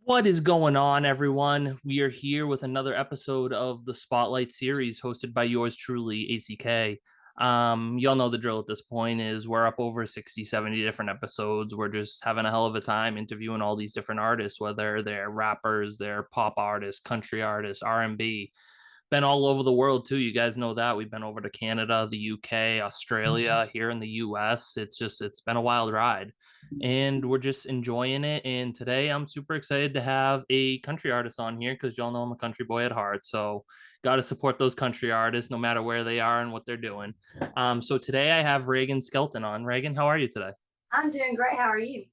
What is going on, everyone? We are here with another episode of the Spotlight series hosted by yours truly, ACK. Y'all know the drill at this point is we're up over 60, 70 different episodes. We're just having a hell of a time interviewing all these different artists, whether they're rappers, they're pop artists, country artists, R&B. Been all over the world too. You guys know that. We've been over to Canada, the UK, Australia, here in the US. It's been a wild ride and we're just enjoying it. And today I'm super excited to have a country artist on here because y'all know I'm a country boy at heart. So got to support those country artists no matter where they are and what they're doing. So today I have Rheagan Skelton on. Rheagan, how are you today? I'm doing great. How are you?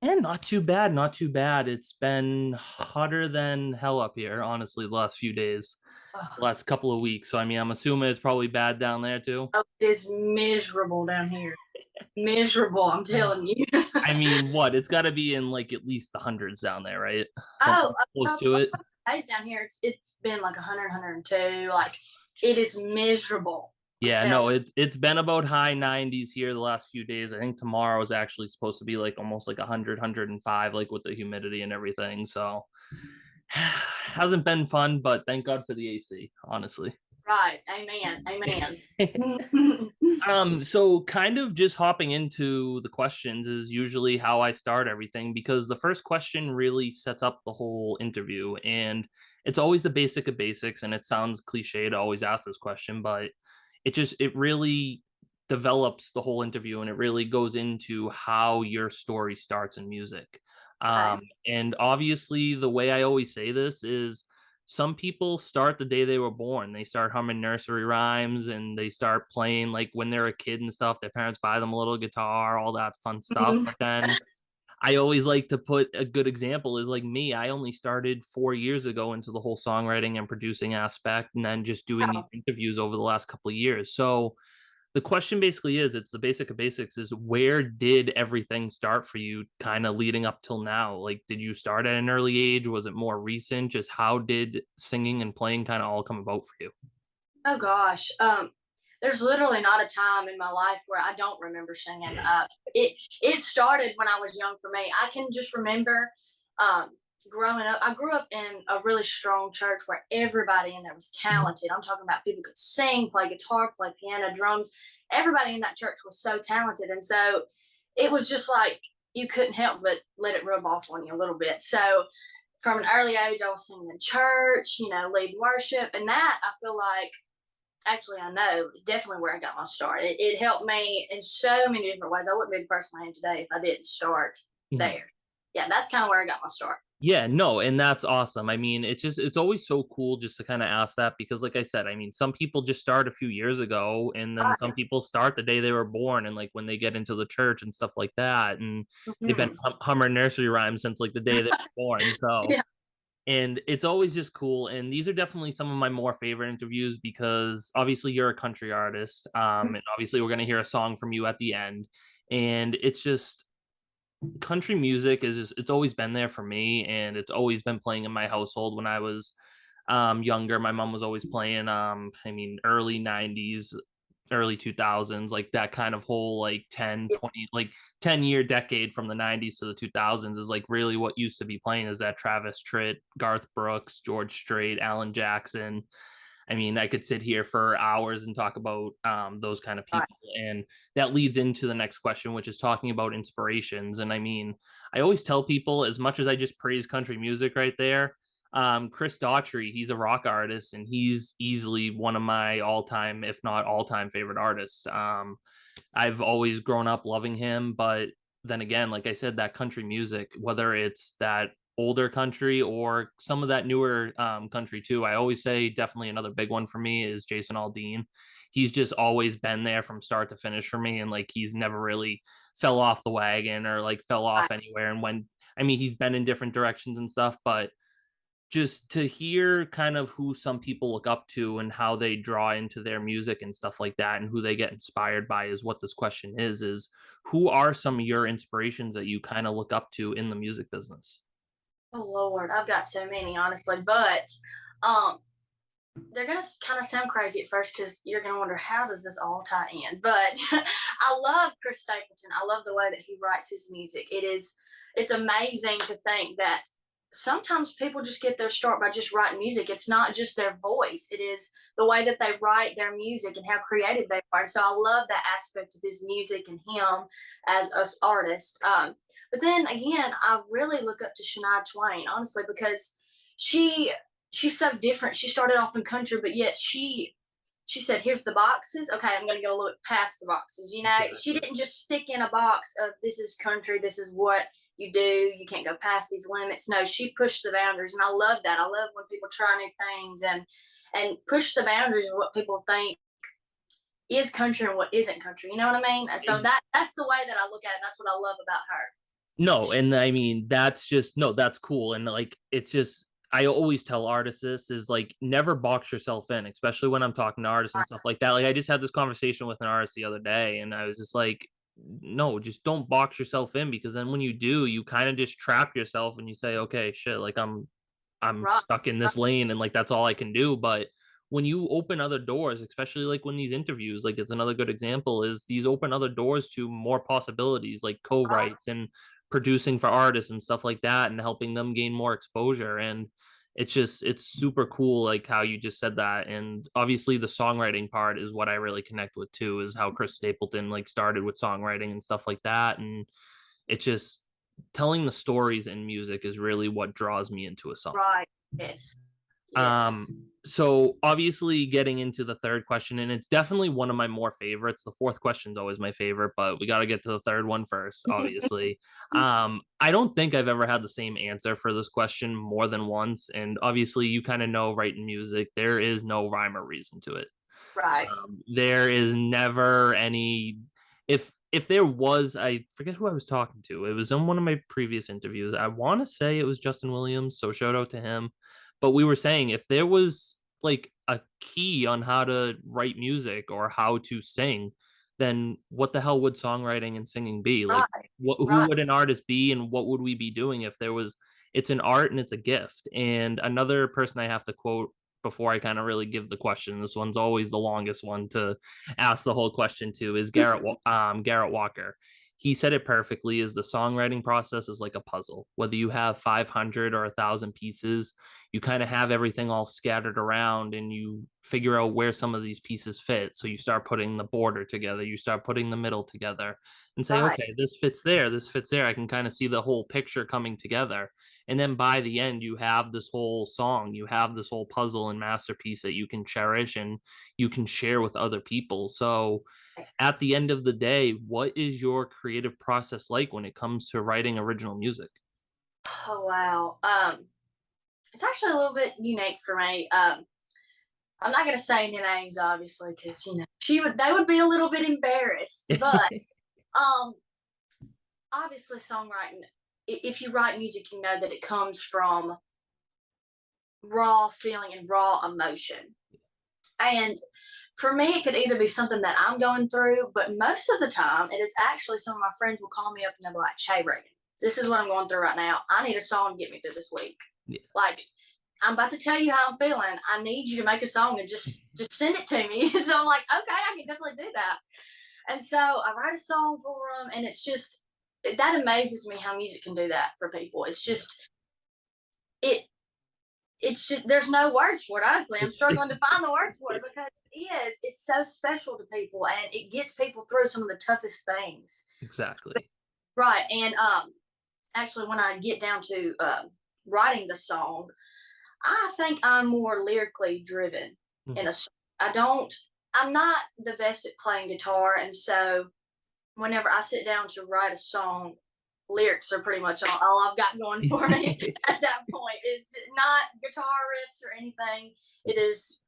And not too bad, not too bad. It's been hotter than hell up here, honestly, the last few days, the Ugh. last couple of weeks. So, I mean, I'm assuming it's probably bad down there too. Oh, it is miserable down here. Miserable, I'm telling you. I mean, what? It's got to be in like at least the hundreds down there, right? Oh, Something close to it. days down here, it's been like 100, 102. Like it is miserable. I'm Yeah, telling no, it's been about high 90s here the last few days. I think tomorrow is actually supposed to be like almost like 100, like with the humidity and everything. So, hasn't been fun, but thank God for the AC, honestly. you. Right. Amen. Amen. So kind of just hopping into the questions is usually how I start everything because the first question really sets up the whole interview and it's always the basic of basics and it sounds cliche to always ask this question, but it really develops the whole interview and it really goes into how your story starts in music. Okay. And obviously the way I always say this is some people start the day they were born. They start humming nursery rhymes and they start playing like when they're a kid and stuff. Their parents buy them a little guitar, all that fun stuff. Mhm. But then I always like to put a good example is like me. I only started 4 years ago into the whole songwriting and producing aspect, and then just doing these Oh, interviews over the last couple of years. So the question basically is it's the basic of basics is where did everything start for you kind of leading up till now, like did you start at an early age, was it more recent, just how did singing and playing kind of all come about for you? oh gosh. There's literally not a time in my life where I don't remember singing. It started when I was young for me. I can just remember um, growing up. I grew up in a really strong church where everybody in there was talented. I'm talking about people could sing, play guitar, play piano, drums. Everybody in that church was so talented, and so it was just like you couldn't help but let it rub off on you a little bit. So from an early age, I was singing in church, leading worship, and that I feel like actually I know definitely where I got my start. It helped me in so many different ways. I wouldn't be the person I am today if I didn't start Mhm. there. Yeah, that's kind of where I got my start. Yeah, no, and that's awesome. I mean, it's always so cool just to kind of ask that because like I said, I mean, some people just start a few years ago and then some Right. people start the day they were born and like when they get into the church and stuff like that and they've been Mm-hmm. humming nursery rhymes since like the day they were born. So Yeah. and it's always just cool, and these are definitely some of my more favorite interviews because obviously you're a country artist, and obviously we're going to hear a song from you at the end, and it's just country music is just, it's always been there for me and it's always been playing in my household. When I was younger, my mom was always playing I mean early 90s, early 2000s, like that kind of whole like 10, Yeah. 20, like 10-year decade from the 90s to the 2000s is like really what used to be playing is that Travis Tritt, Garth Brooks, George Strait, Alan Jackson. I mean, I could sit here for hours and talk about those kind of Right. people. And that leads into the next question, which is talking about inspirations. And I mean, I always tell people, as much as I just praise country music right there, Chris Daughtry, he's a rock artist and he's easily one of my all time, if not all time, favorite artists. I've always grown up loving him, but then again, like I said, that country music, whether it's that older country or some of that newer country too, I always say definitely another big one for me is Jason Aldean. He's just always been there from start to finish for me, and like he's never really fell off the wagon or like fell off Right. anywhere. And when I mean, he's been in different directions and stuff, but just to hear kind of who some people look up to and how they draw into their music and stuff like that and who they get inspired by is what this question is who are some of your inspirations that you kind of look up to in the music business? Oh Lord, I've got so many, honestly, but um, they're gonna kind of sound crazy at first because you're gonna wonder how does this all tie in. But I love Chris Stapleton. I love the way that he writes his music. It's amazing to think that sometimes people just get their start by just writing music. It's not just their voice, it is the way that they write their music and how creative they are. So I love that aspect of his music and him as us artists. But then again, I really look up to Shania Twain, honestly, because she she's so different. She started off in country, but yet she said, "Here's the boxes. Okay, I'm gonna go look past the boxes." You know, she Exactly. didn't just stick in a box of this is country, this is what you do. You can't go past these limits. No, she pushed the boundaries, and I love that. I love when people try new things and push the boundaries of what people think is country and what isn't country. You know what I mean? So that's the way that I look at it. That's what I love about her. No, and I mean that's just no, that's cool. And like it's just I always tell artists this is like never box yourself in, especially when I'm talking to artists and stuff like that. Like I just had this conversation with an artist the other day, and I was just like, no, just don't box yourself in because then when you do, you kind of just trap yourself and you say, okay, shit, like I'm Right, stuck in right, this lane and like that's all I can do. But when you open other doors, especially like when these interviews, like it's another good example, is these open other doors to more possibilities like right, co-writes and producing for artists and stuff like that and helping them gain more exposure. And it's super cool like how you just said that. And obviously the songwriting part is what I really connect with too, is how Chris Stapleton like started with songwriting and stuff like that. And it just telling the stories in music is really what draws me into a song. right. Yes, yes. So obviously getting into the third question, and it's definitely one of my more favorites. The fourth question is always my favorite, but we got to get to the third one first, obviously. I don't think I've ever had the same answer for this question more than once. And obviously you kind of know writing music, there is no rhyme or reason to it. Right, There is never any if there was, I forget who I was talking to. It was in one of my previous interviews. I want to say it was Justin Williams, so shout out to him. But we were saying if there was like a key on how to write music or how to sing, then what the hell would songwriting and singing be? Like right, what who right, would an artist be and what would we be doing if there was it's an art and it's a gift. And another person I have to quote before I kind of really give the question. This one's always the longest one to ask the whole question to is Garrett Walker. He said it perfectly is the songwriting process is like a puzzle. Whether you have 500 or 1,000 pieces, you kind of have everything all scattered around and you figure out where some of these pieces fit. So you start putting the border together, you start putting the middle together and say, right. okay, this fits there, this fits there. I can kind of see the whole picture coming together. And then by the end, you have this whole song, you have this whole puzzle and masterpiece that you can cherish and you can share with other people. So at the end of the day, what is your creative process like when it comes to writing original music? Oh wow. It's actually a little bit unique for me. I'm not gonna say any names, obviously, because they would be a little bit embarrassed. But um, obviously, songwriting. If you write music, you know that it comes from raw feeling and raw emotion. And for me, it could either be something that I'm going through, but most of the time, it is actually some of my friends will call me up and they'll be like, "Hey, Rheagan, this is what I'm going through right now. I need a song to get me through this week. Yeah. Like, I'm about to tell you how I'm feeling. I need you to make a song and just send it to me." So I'm like, "Okay, I can definitely do that." And so I write a song for them, and it's just that amazes me how music can do that for people. It's just it it's just, there's no words for it. Honestly, I'm struggling to find the words for it because it's so special to people and it gets people through some of the toughest things. Exactly. Right. And actually, when I get down to writing the song, I think I'm more lyrically driven in Mhm. a song. I don't I'm not the best at playing guitar, and so whenever I sit down to write a song, lyrics are pretty much all I've got going for me at that point. It's not guitar riffs or anything. It is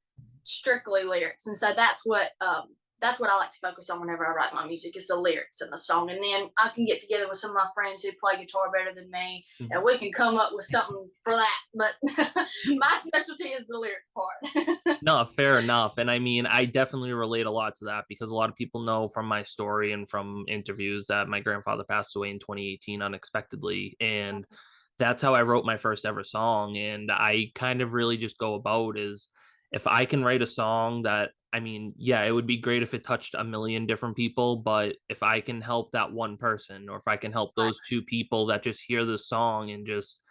strictly lyrics, and so that's what I like to focus on whenever I write my music is the lyrics and the song. And then I can get together with some of my friends who play guitar better than me, and we can come up with something for that. But my specialty is the lyric part. No, fair enough. And I mean, I definitely relate a lot to that because a lot of people know from my story and from interviews that my grandfather passed away in 2018 unexpectedly. And that's how I wrote my first ever song. And I kind of really just go about is if I can write a song that, I mean, yeah, it would be great if it touched a million different people, but if I can help that one person or if I can help Right, those two people that just hear the song and just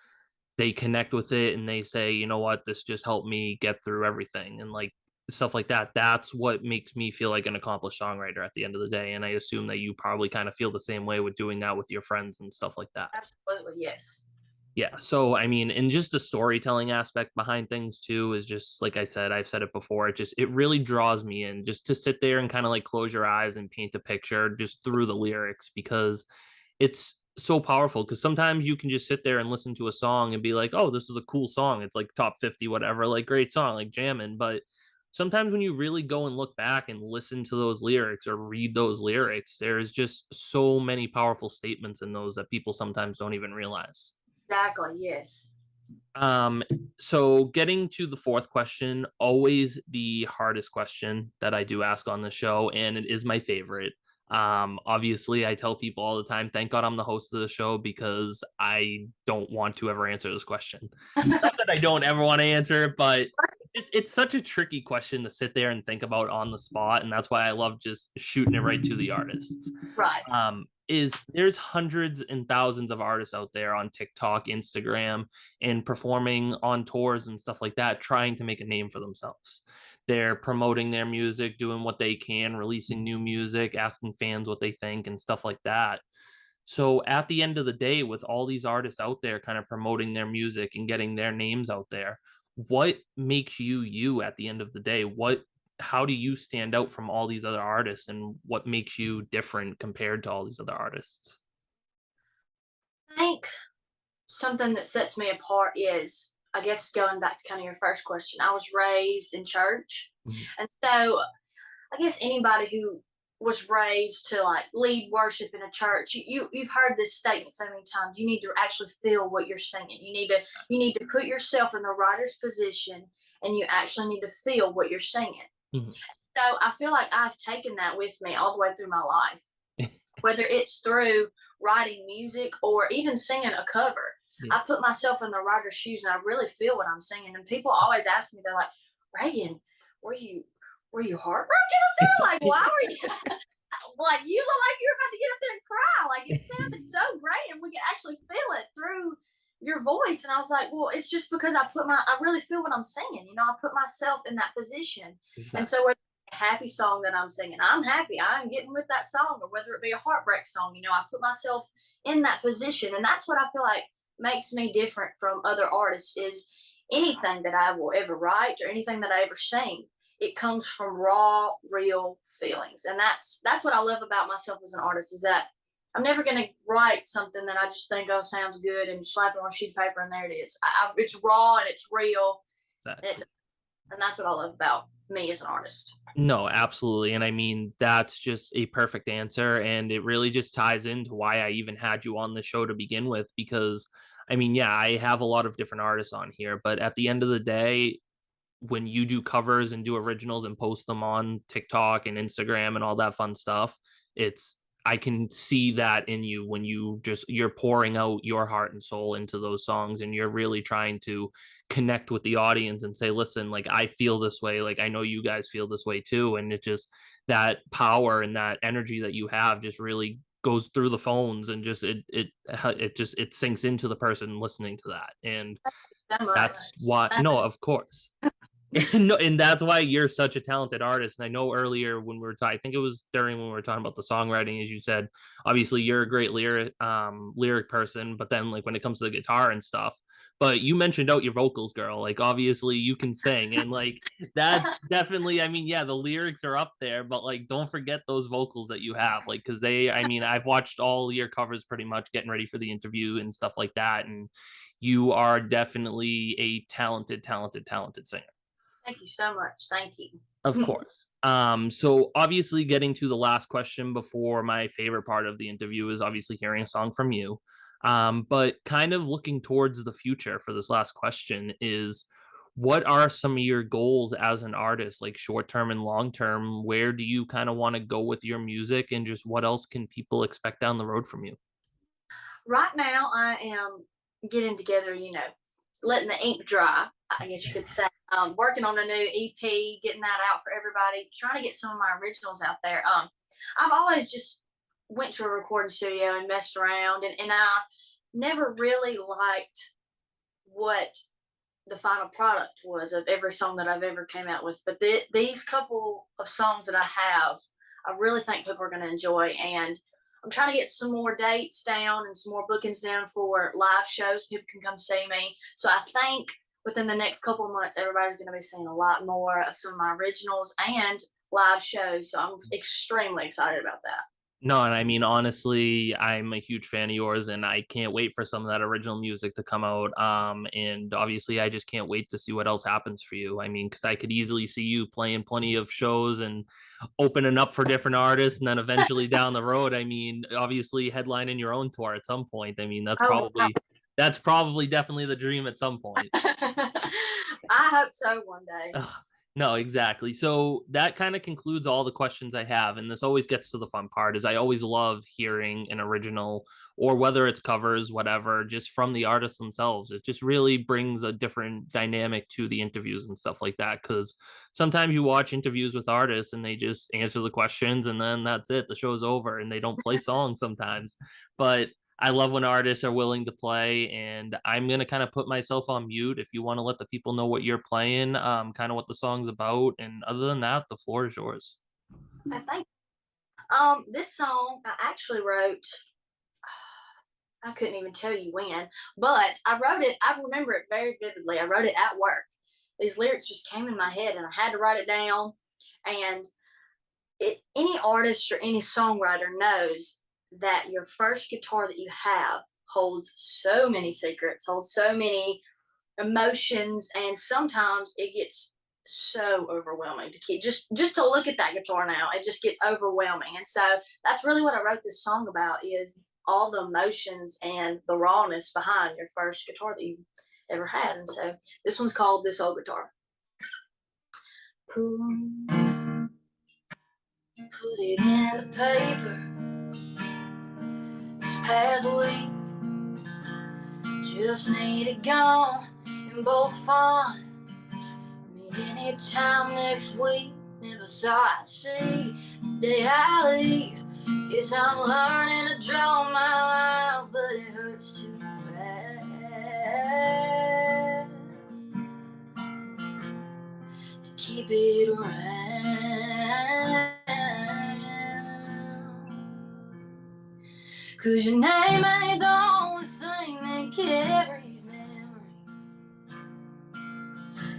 they connect with it and they say, you know what, this just helped me get through everything, and like stuff like that. That's what makes me feel like an accomplished songwriter at the end of the day. And I assume that you probably kind of feel the same way with doing that with your friends and stuff like that. Absolutely, yes. Yeah. So, I mean, and just the storytelling aspect behind things too is just like I said, I've said it before. It really draws me in just to sit there and kind of like close your eyes and paint a picture just through the lyrics, because it's so powerful. Because sometimes you can just sit there and listen to a song and be like, oh, this is a cool song. It's like top 50, whatever, like great song, like jamming. But sometimes when you really go and look back and listen to those lyrics or read those lyrics, there's just so many powerful statements in those that people sometimes don't even realize. Exactly, yes. Um, so getting to the fourth question, always the hardest question that I do ask on the show, and it is my favorite. Obviously, I tell people all the time, thank God I'm the host of the show because I don't want to ever answer this question. Not that I don't ever want to answer it, but it's such a tricky question to sit there and think about on the spot, and that's why I love just shooting it right to the artists. Right. Is there's hundreds and thousands of artists out there on TikTok, Instagram, and performing on tours and stuff like that, trying to make a name for themselves. They're promoting their music, doing what they can, releasing new music, asking fans what they think, and stuff like that. So at the end of the day, with all these artists out there kind of promoting their music and getting their names out there, what makes you you at the end of the day? How do you stand out from all these other artists, and what makes you different compared to all these other artists? I think something that sets me apart is, I guess, going back to kind of your first question, I was raised in church. Mhm. And so I guess anybody who was raised to like lead worship in a church, you've heard this statement so many times. You need to actually feel what you're singing. You need to put yourself in the writer's position, and you actually need to feel what you're singing. Mhm. So I feel like I've taken that with me all the way through my life, whether it's through writing music or even singing a cover. Yeah. I put myself in the writer's shoes and I really feel what I'm singing. And people always ask me, they're like, Rheagan, were you heartbroken up there? Like, why were you like you look like you're about to get up there and cry? Like it sounded so great and we could actually feel it through your voice. And I was like, well, it's just because I really feel what I'm singing. I put myself in that position. And Exactly. so whether it's a happy song that I'm singing, I'm happy, I'm getting with that song, or whether it be a heartbreak song, I put myself in that position. And that's what I feel like makes me different from other artists is anything that I will ever write or anything that I ever sing, it comes from raw, real feelings. And that's what I love about myself as an artist is that I'm never going to write something that I just think, oh, sounds good and slap it on a sheet of paper and there it is. It's raw and it's real. And, Exactly. and that's what I love about me as an artist. No, absolutely. And I mean, that's just a perfect answer. And it really just ties into why I even had you on the show to begin with. Because, I mean, yeah, I have a lot of different artists on here, but at the end of the day, when you do covers and do originals and post them on TikTok and Instagram and all that fun stuff, it's I can see that in you when you're pouring out your heart and soul into those songs, and you're really trying to connect with the audience and say, listen, like I feel this way, like I know you guys feel this way too. And it just that power and that energy that you have just really goes through the phones, and just it sinks into the person listening to that. And So much. that's why, That's no, of course. No, and that's why you're such a talented artist. And I know earlier when we were talking, I think it was during when we were talking about the songwriting, as you said, obviously you're a great lyric person, but then like when it comes to the guitar and stuff. But you mentioned out your vocals, girl. Like obviously you can sing, and like that's definitely. I mean, yeah, the lyrics are up there, but like don't forget those vocals that you have, like because they. I mean, I've watched all your covers pretty much, getting ready for the interview and stuff like that, and you are definitely a talented singer. Thank you so much. Thank you. Of course. So obviously getting to the last question before my favorite part of the interview is obviously hearing a song from you. But kind of looking towards the future for this last question is what are some of your goals as an artist, like short term and long term? Where do you kind of want to go with your music, and just what else can people expect down the road from you? Right now, I am getting together, letting the ink dry, I guess you could say. Working on a new EP, getting that out for everybody, trying to get some of my originals out there. I've always just went to a recording studio and messed around, and I never really liked what the final product was of every song that I've ever came out with. But these couple of songs that I have, I really think people are going to enjoy. And I'm trying to get some more dates down and some more bookings down for live shows. People can come see me. So I think within the next couple of months, everybody's going to be seeing a lot more of some of my originals and live shows. So I'm extremely excited about that. No, and I mean, honestly, I'm a huge fan of yours, and I can't wait for some of that original music to come out. And obviously, I just can't wait to see what else happens for you. I mean, because I could easily see you playing plenty of shows and opening up for different artists, and then eventually down the road, I mean, obviously headlining your own tour at some point. I mean, Oh, wow. that's probably definitely the dream at some point. I hope so one day. No, exactly. So that kind of concludes all the questions I have. And this always gets to the fun part is I always love hearing an original or whether it's covers, whatever, just from the artists themselves. It just really brings a different dynamic to the interviews and stuff like that. Cause sometimes you watch interviews with artists and they just answer the questions and then that's it. The show's over and they don't play songs sometimes. But I love when artists are willing to play, and I'm gonna kind of put myself on mute if you want to let the people know what you're playing, kind of what the song's about, and other than that, the floor is yours. I think this song I actually wrote. I couldn't even tell you when, but I wrote it. I remember it very vividly. I wrote it at work. These lyrics just came in my head, and I had to write it down. And any artist or any songwriter knows that your first guitar that you have holds so many secrets, holds so many emotions, and sometimes it gets so overwhelming to keep just to look at that guitar now. It just gets overwhelming, and so that's really what I wrote this song about is all the emotions and the rawness behind your first guitar that you ever had. And so this one's called This Old Guitar. Put it in the paper this past week. Just need it gone in both font. Meet anytime next week. Never thought I'd see the day I leave. Guess I'm learning to draw my lines, but it hurts too bad to keep it around. 'Cause your name ain't the only thing that carries memory.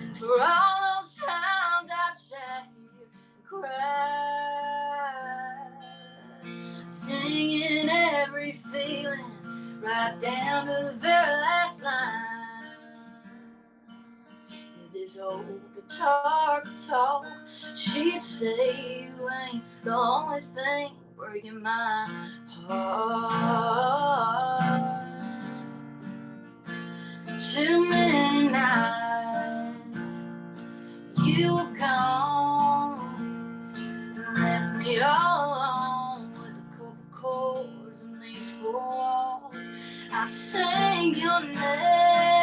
And for all those times I sat here and cried, singing every feeling right down to the very last line. If this old guitar could talk, she'd say you ain't the only thing breaking my heart. Too many nights you were gone and left me all alone with a couple chords and these four walls. I sang your name,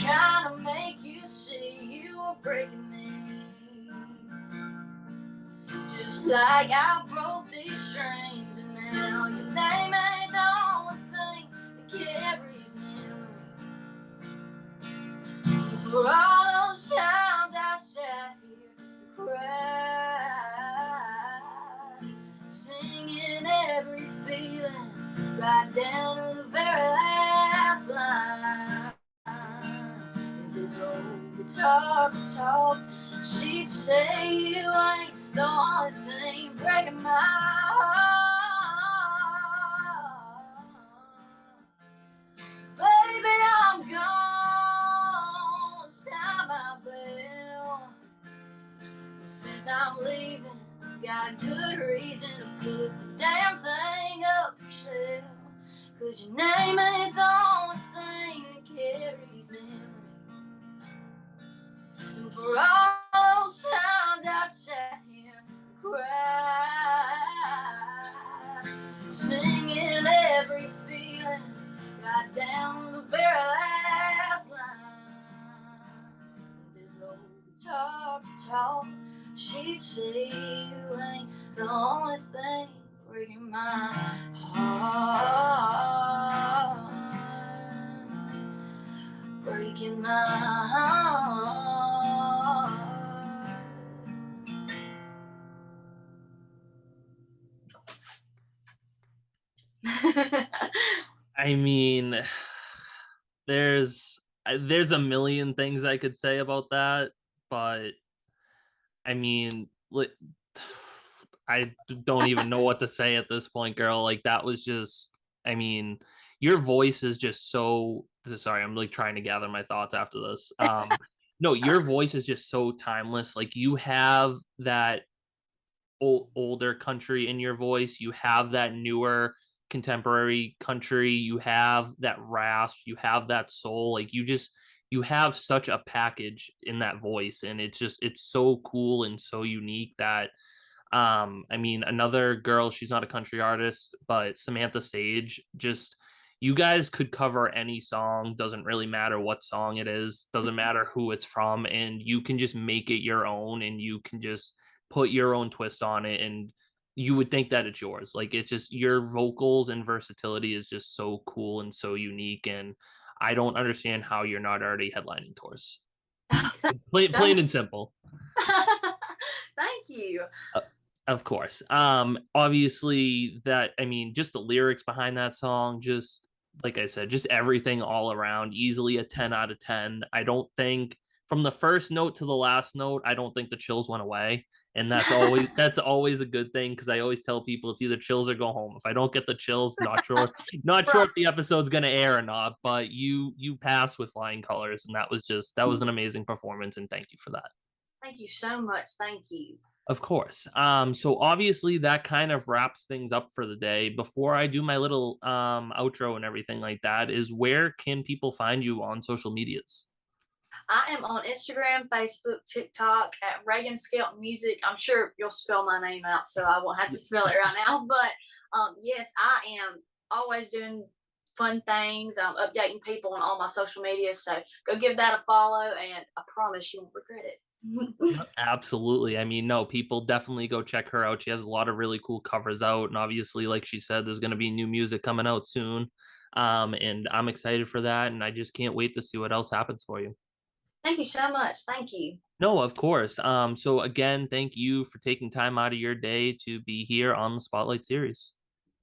trying to make you see you were breaking me. Just like I broke these strings, and now your name ain't the only thing that carries memory. For all those times I sat here and cried, singing every feeling right down to the very last line. If this old guitar could talk, she'd say you ain't the only thing breaking my heart. Baby, I'm gone, sound my bell. Since I'm leaving, got a good reason to put the damn thing up for sale. 'Cause your name ain't the only thing that carries memory. And for all those times I sat here and cried, singing every feeling right down to the very last line. This old guitar could talk, she'd say you ain't the only thing breaking my heart. breaking my heart. I mean, there's there's a million things I could say about that, but I mean, I don't even know what to say at this point, girl. Like that was just, I mean, your voice is just so. Sorry, I'm like trying to gather my thoughts after this. No, your voice is just so timeless. Like you have that older country in your voice. You have that newer contemporary country. You have that rasp. You have that soul. Like you have such a package in that voice, and it's so cool and so unique that I mean, another girl, she's not a country artist, but Samantha Sage, just you guys could cover any song, doesn't really matter what song it is, doesn't matter who it's from, and you can just make it your own and you can just put your own twist on it and you would think that it's yours. Like it's just your vocals and versatility is just so cool and so unique and I don't understand how you're not already headlining tours. Plain and simple. Thank you. Of course. Obviously that I mean, just the lyrics behind that song, just like I said, just everything all around, easily a 10 out of 10. I don't think from the first note to the last note, I don't think the chills went away. And that's always a good thing because I always tell people it's either chills or go home. If I don't get the chills, not sure if the episode's gonna air or not, but you passed with flying colors, and that was an amazing performance, and thank you for that. Thank you so much. Thank you. Of course. So obviously that kind of wraps things up for the day. Before I do my little outro and everything like that, is where can people find you on social medias? I am on Instagram, Facebook, TikTok at Rheagan Skelton Music. I'm sure you'll spell my name out, so I won't have to spell it right now. But yes, I am always doing fun things. I'm updating people on all my social media. So go give that a follow, and I promise you won't regret it. Absolutely. I mean, no, people definitely go check her out. She has a lot of really cool covers out. And obviously, like she said, there's going to be new music coming out soon. And I'm excited for that. And I just can't wait to see what else happens for you. Thank you so much. Thank you. No, of course. So again, thank you for taking time out of your day to be here on the Spotlight series.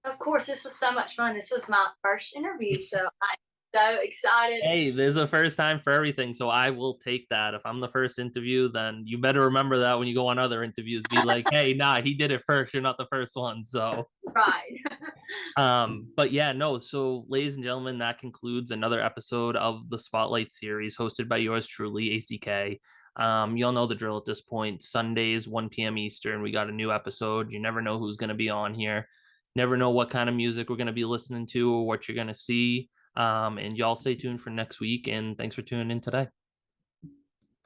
Of course, this was so much fun. This was my first interview, so I'm so excited. Hey, there's a first time for everything, so I will take that. If I'm the first interview, then you better remember that when you go on other interviews. Be like, hey, nah, he did it first. You're not the first one. So, Right. but yeah, no. So, ladies and gentlemen, that concludes another episode of the Spotlight series, hosted by yours truly, ACK. You'll know the drill at this point. Sundays, 1 p.m. Eastern, we got a new episode. You never know who's going to be on here. Never know what kind of music we're going to be listening to or what you're going to see. And y'all stay tuned for next week. And thanks for tuning in today.